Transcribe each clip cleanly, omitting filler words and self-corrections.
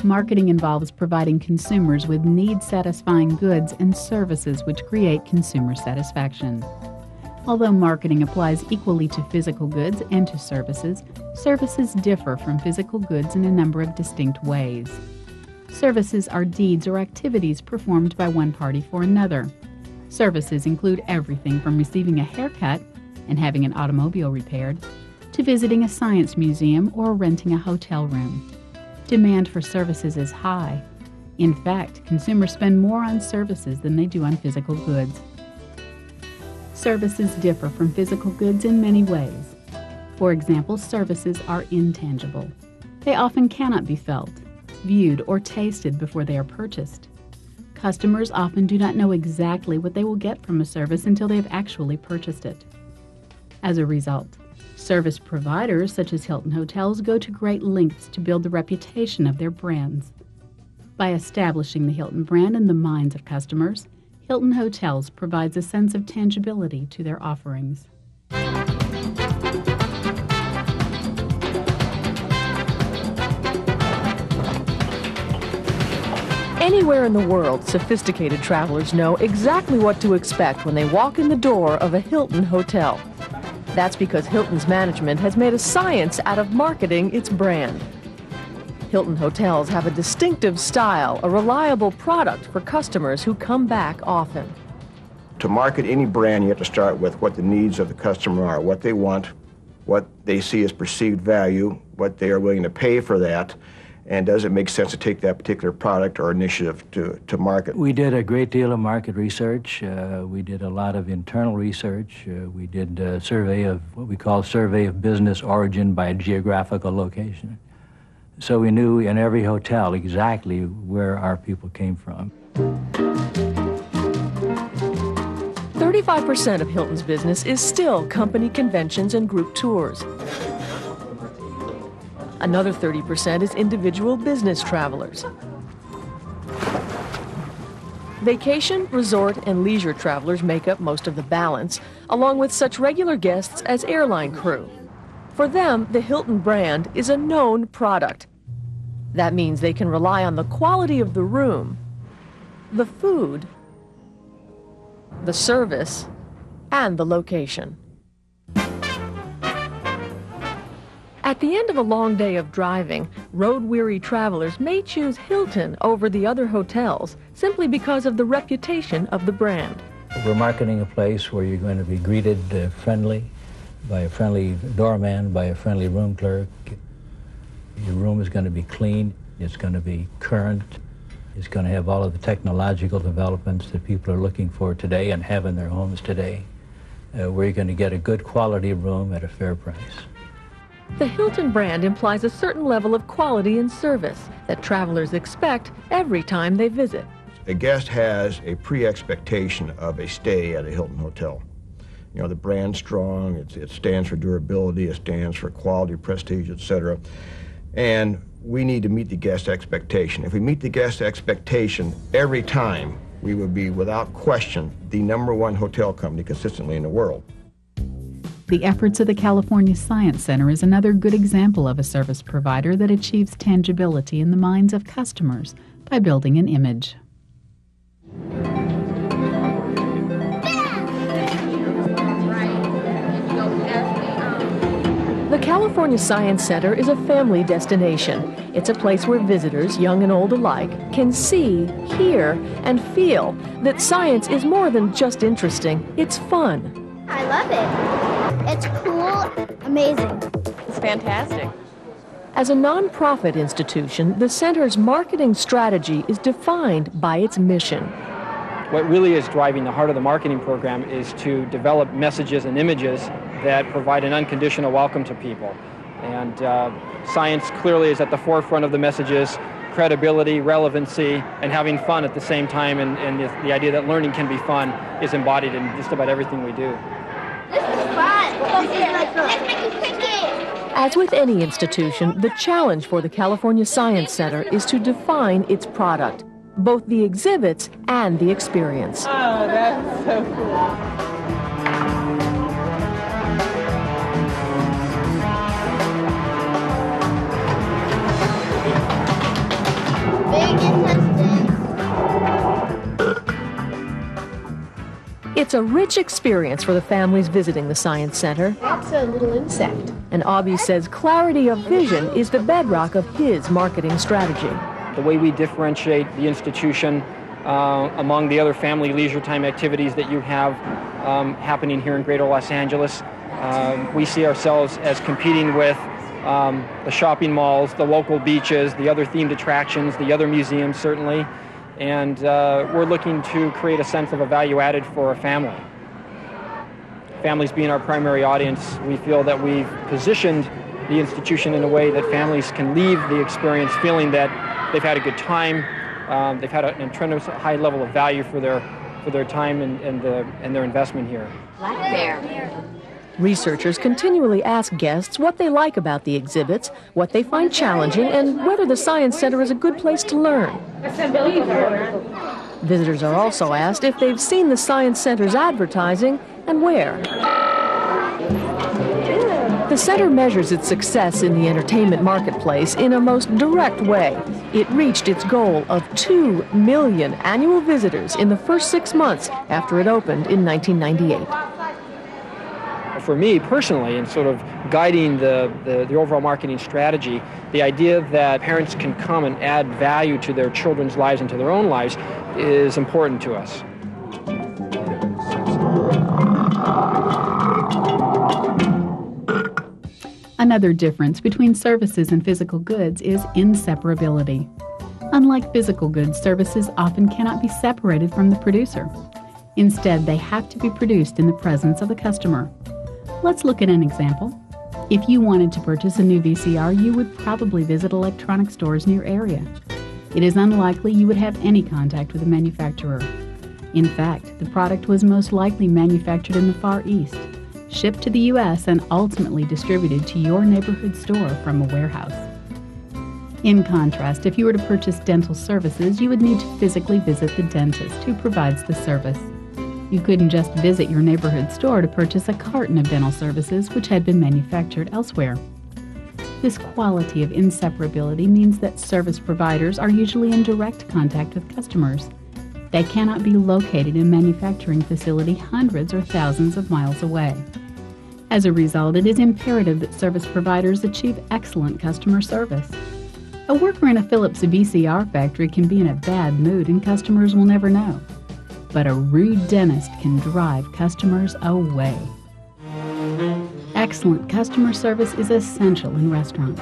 Marketing involves providing consumers with need-satisfying goods and services which create consumer satisfaction. Although marketing applies equally to physical goods and to services, services differ from physical goods in a number of distinct ways. Services are deeds or activities performed by one party for another. Services include everything from receiving a haircut and having an automobile repaired to visiting a science museum or renting a hotel room. Demand for services is high. In fact, consumers spend more on services than they do on physical goods. Services differ from physical goods in many ways. For example, services are intangible. They often cannot be felt, viewed, or tasted before they are purchased. Customers often do not know exactly what they will get from a service until they have actually purchased it. As a result, service providers such as Hilton Hotels go to great lengths to build the reputation of their brands. By establishing the Hilton brand in the minds of customers, Hilton Hotels provides a sense of tangibility to their offerings. Anywhere in the world, sophisticated travelers know exactly what to expect when they walk in the door of a Hilton hotel. That's because Hilton's management has made a science out of marketing its brand. Hilton hotels have a distinctive style, a reliable product for customers who come back often. To market any brand, you have to start with what the needs of the customer are, what they want, what they see as perceived value, what they are willing to pay for that, and does it make sense to take that particular product or initiative to market? We did a great deal of market research. We did a lot of internal research. We did a survey of what we call survey of business origin by geographical location. So we knew in every hotel exactly where our people came from. 35% of Hilton's business is still company conventions and group tours. Another 30% is individual business travelers. Vacation, resort, and leisure travelers make up most of the balance, along with such regular guests as airline crew. For them, the Hilton brand is a known product. That means they can rely on the quality of the room, the food, the service, and the location. At the end of a long day of driving, road-weary travelers may choose Hilton over the other hotels simply because of the reputation of the brand. We're marketing a place where you're going to be greeted friendly, by a friendly doorman, by a friendly room clerk. Your room is going to be clean, it's going to be current, it's going to have all of the technological developments that people are looking for today and have in their homes today, where you're going to get a good quality room at a fair price. The Hilton brand implies a certain level of quality and service that travelers expect every time they visit. A guest has a pre-expectation of a stay at a Hilton hotel. You know, the brand's strong, it stands for durability, it stands for quality, prestige, etc. And we need to meet the guest expectation. If we meet the guest expectation every time, we would be, without question, the #1 hotel company consistently in the world. The efforts of the California Science Center is another good example of a service provider that achieves tangibility in the minds of customers by building an image. The California Science Center is a family destination. It's a place where visitors, young and old alike, can see, hear, and feel that science is more than just interesting, it's fun. I love it. It's cool, amazing. It's fantastic. As a nonprofit institution, the center's marketing strategy is defined by its mission. What really is driving the heart of the marketing program is to develop messages and images that provide an unconditional welcome to people. And science clearly is at the forefront of the messages, credibility, relevancy, and having fun at the same time, and the idea that learning can be fun is embodied in just about everything we do. This is fun. Let's make a cricket. As with any institution, the challenge for the California Science Center is to define its product, both the exhibits and the experience. Oh, that's so cool. It's a rich experience for the families visiting the Science Center. That's a little insect. And Abhi says clarity of vision is the bedrock of his marketing strategy. The way we differentiate the institution among the other family leisure time activities that you have happening here in Greater Los Angeles, we see ourselves as competing with the shopping malls, the local beaches, the other themed attractions, the other museums certainly, and we're looking to create a sense of a value added for a family. Families being our primary audience, we feel that we've positioned the institution in a way that families can leave the experience feeling that they've had a good time, they've had an tremendous high level of value for their time and their investment here. Black bear. Researchers continually ask guests what they like about the exhibits, what they find challenging, and whether the Science Center is a good place to learn. Visitors are also asked if they've seen the Science Center's advertising and where. The center measures its success in the entertainment marketplace in a most direct way. It reached its goal of 2 million annual visitors in the first 6 months after it opened in 1998. For me personally, in sort of guiding the overall marketing strategy, the idea that parents can come and add value to their children's lives and to their own lives is important to us. Another difference between services and physical goods is inseparability. Unlike physical goods, services often cannot be separated from the producer. Instead, they have to be produced in the presence of the customer. Let's look at an example. If you wanted to purchase a new VCR, you would probably visit electronic stores in your area. It is unlikely you would have any contact with the manufacturer. In fact, the product was most likely manufactured in the Far East, shipped to the U.S., and ultimately distributed to your neighborhood store from a warehouse. In contrast, if you were to purchase dental services, you would need to physically visit the dentist who provides the service. You couldn't just visit your neighborhood store to purchase a carton of dental services which had been manufactured elsewhere. This quality of inseparability means that service providers are usually in direct contact with customers. They cannot be located in a manufacturing facility hundreds or thousands of miles away. As a result, it is imperative that service providers achieve excellent customer service. A worker in a Philips VCR factory can be in a bad mood and customers will never know. But a rude dentist can drive customers away. Excellent customer service is essential in restaurants.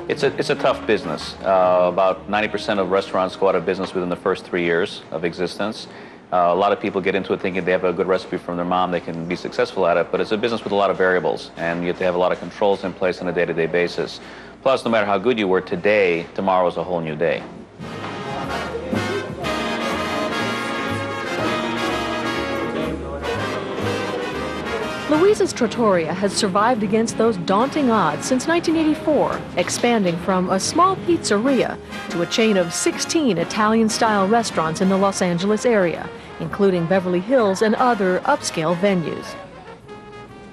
It's a tough business. About 90% of restaurants go out of business within the first 3 years of existence. A lot of people get into it thinking they have a good recipe from their mom, they can be successful at it, but it's a business with a lot of variables, and you have to have a lot of controls in place on a day-to-day basis. Plus, no matter how good you were today, tomorrow is a whole new day. Louise's Trattoria has survived against those daunting odds since 1984, expanding from a small pizzeria to a chain of 16 Italian-style restaurants in the Los Angeles area, including Beverly Hills and other upscale venues.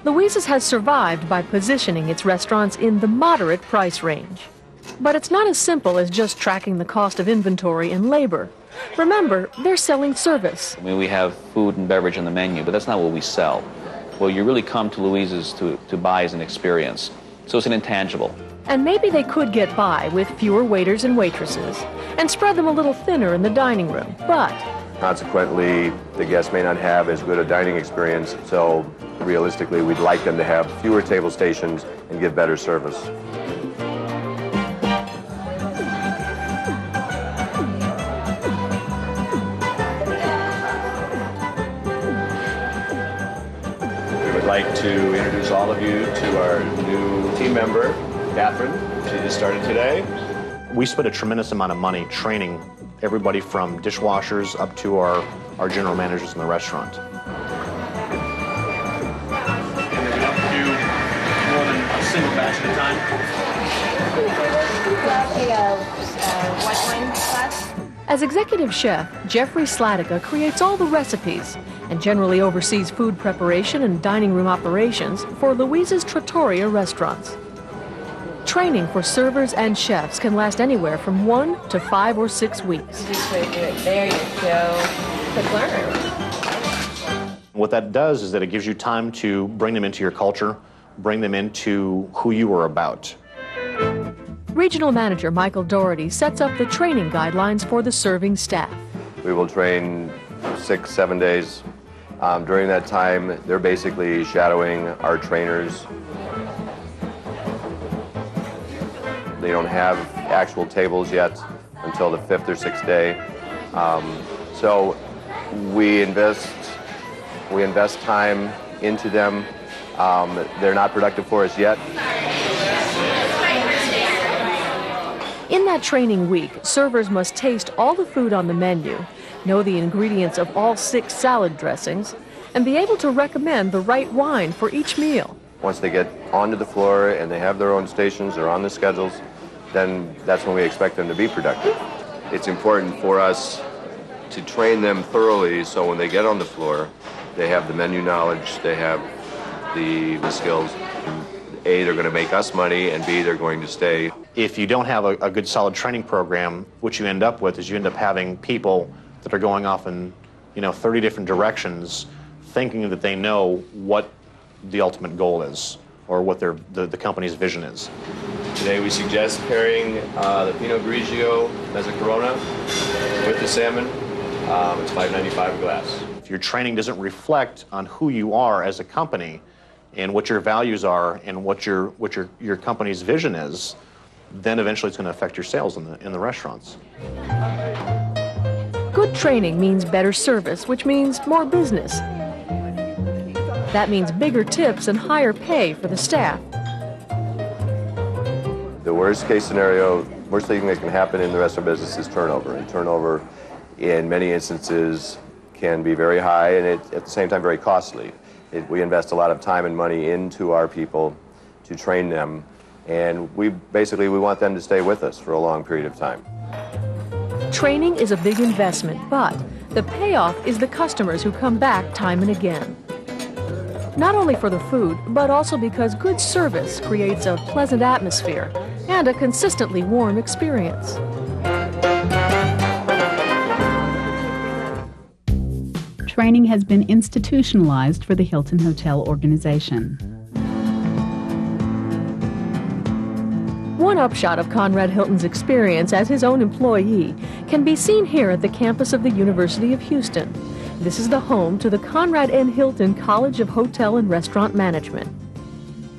Louise's has survived by positioning its restaurants in the moderate price range. But it's not as simple as just tracking the cost of inventory and labor. Remember, they're selling service. I mean, we have food and beverage on the menu, but that's not what we sell. What you really come to Louise's to buy is an experience. So it's an intangible. And maybe they could get by with fewer waiters and waitresses and spread them a little thinner in the dining room, but consequently, the guests may not have as good a dining experience, so realistically, we'd like them to have fewer table stations and give better service. We would like to introduce all of you to our new team member, Catherine. She just started today. We spent a tremendous amount of money training everybody from dishwashers up to our general managers in the restaurant. And we don't do more than a single batch at a time. White wine class? as executive chef, Jeffrey Slatica creates all the recipes and generally oversees food preparation and dining room operations for Louise's Trattoria restaurants. Training for servers and chefs can last anywhere from 1 to 5 or 6 weeks. Just put it there you go. Quick learner. What that does is that it gives you time to bring them into your culture, bring them into who you are about. Regional Manager Michael Doherty sets up the training guidelines for the serving staff. We will train 6-7 days. During that time, they're basically shadowing our trainers. They don't have actual tables yet until the 5th or 6th day. So we invest time into them. They're not productive for us yet. In that training week, servers must taste all the food on the menu, know the ingredients of all 6 salad dressings, and be able to recommend the right wine for each meal. Once they get onto the floor and they have their own stations, they're on the schedules, then that's when we expect them to be productive. It's important for us to train them thoroughly so when they get on the floor, they have the menu knowledge, they have the skills. A, they're going to make us money, and B, they're going to stay. If you don't have a good solid training program, what you end up with is you end up having people that are going off in 30 different directions, thinking that they know what the ultimate goal is or what the company's vision is. Today we suggest pairing the Pinot Grigio Mezzacorona with the salmon. It's $5.95 a glass. If your training doesn't reflect on who you are as a company and what your values are and what your company's vision is, then eventually it's going to affect your sales in the restaurants. Good training means better service, which means more business. That means bigger tips and higher pay for the staff. The worst thing that can happen in the restaurant business is turnover. And turnover, in many instances, can be very high and at the same time very costly. We invest a lot of time and money into our people to train them, and we want them to stay with us for a long period of time. Training is a big investment, but the payoff is the customers who come back time and again. Not only for the food, but also because good service creates a pleasant atmosphere and a consistently warm experience. Training has been institutionalized for the Hilton Hotel organization. One upshot of Conrad Hilton's experience as his own employee can be seen here at the campus of the University of Houston. This is the home to the Conrad N. Hilton College of Hotel and Restaurant Management.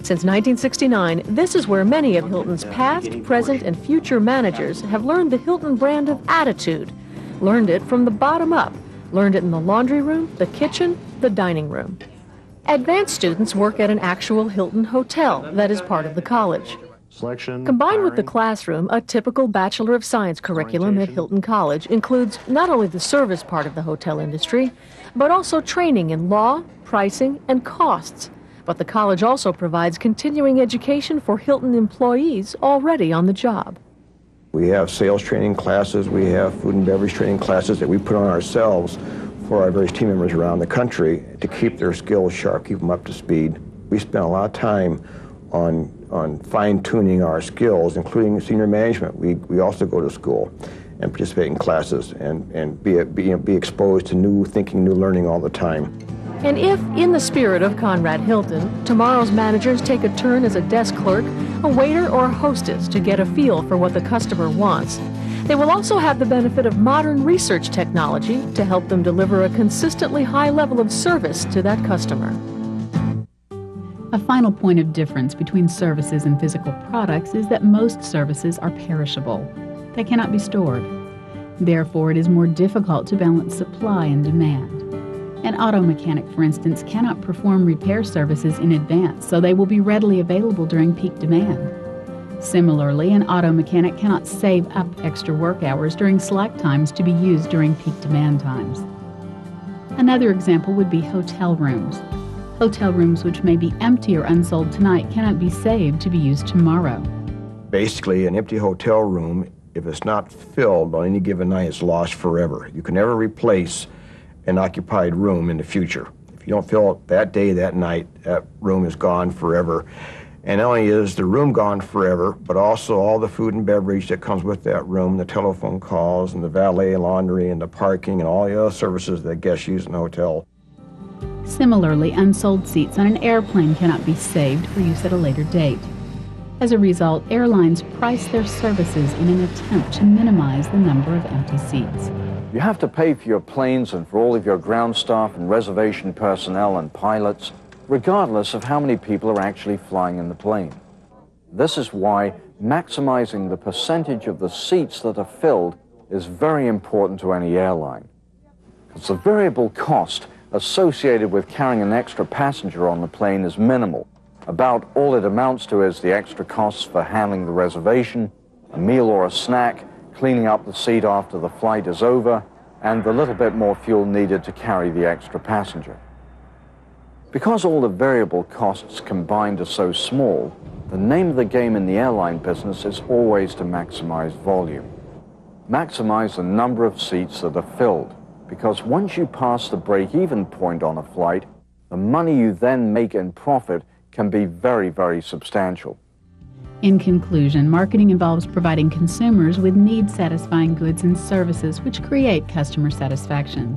Since 1969, this is where many of Hilton's past, present, and future managers have learned the Hilton brand of attitude, learned it from the bottom up, learned it in the laundry room, the kitchen, the dining room. Advanced students work at an actual Hilton hotel that is part of the college. Combined with the classroom, a typical Bachelor of Science curriculum at Hilton College includes not only the service part of the hotel industry, but also training in law, pricing, and costs. But the college also provides continuing education for Hilton employees already on the job. We have sales training classes, we have food and beverage training classes that we put on ourselves for our various team members around the country to keep their skills sharp, keep them up to speed. We spend a lot of time on fine-tuning our skills, including senior management. We also go to school and participate in classes and be exposed to new thinking, new learning all the time. And if, in the spirit of Conrad Hilton, tomorrow's managers take a turn as a desk clerk, a waiter, or a hostess to get a feel for what the customer wants, they will also have the benefit of modern research technology to help them deliver a consistently high level of service to that customer. A final point of difference between services and physical products is that most services are perishable. They cannot be stored. Therefore, it is more difficult to balance supply and demand. An auto mechanic, for instance, cannot perform repair services in advance, so they will be readily available during peak demand. Similarly, an auto mechanic cannot save up extra work hours during slack times to be used during peak demand times. Another example would be hotel rooms. Hotel rooms which may be empty or unsold tonight cannot be saved to be used tomorrow. Basically, an empty hotel room, if it's not filled on any given night, it's lost forever. You can never replace an occupied room in the future. If you don't fill it that day, that night, that room is gone forever. And not only is the room gone forever, but also all the food and beverage that comes with that room, the telephone calls and the valet laundry and the parking and all the other services that guests use in the hotel. Similarly, unsold seats on an airplane cannot be saved for use at a later date. As a result, airlines price their services in an attempt to minimize the number of empty seats. You have to pay for your planes and for all of your ground staff and reservation personnel and pilots, regardless of how many people are actually flying in the plane. This is why maximizing the percentage of the seats that are filled is very important to any airline. Because the variable cost associated with carrying an extra passenger on the plane is minimal. About all it amounts to is the extra costs for handling the reservation, a meal or a snack, cleaning up the seat after the flight is over, and the little bit more fuel needed to carry the extra passenger. Because all the variable costs combined are so small, the name of the game in the airline business is always to maximize volume. Maximize the number of seats that are filled, because once you pass the break-even point on a flight, the money you then make in profit can be very, very substantial. In conclusion, marketing involves providing consumers with need-satisfying goods and services which create customer satisfaction.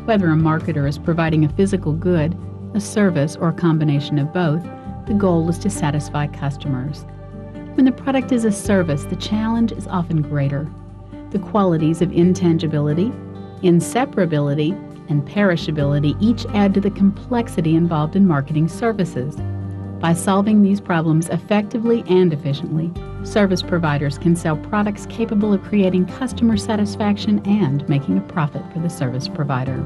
Whether a marketer is providing a physical good, a service, or a combination of both, the goal is to satisfy customers. When the product is a service, the challenge is often greater. The qualities of intangibility, inseparability, and perishability each add to the complexity involved in marketing services. By solving these problems effectively and efficiently, service providers can sell products capable of creating customer satisfaction and making a profit for the service provider.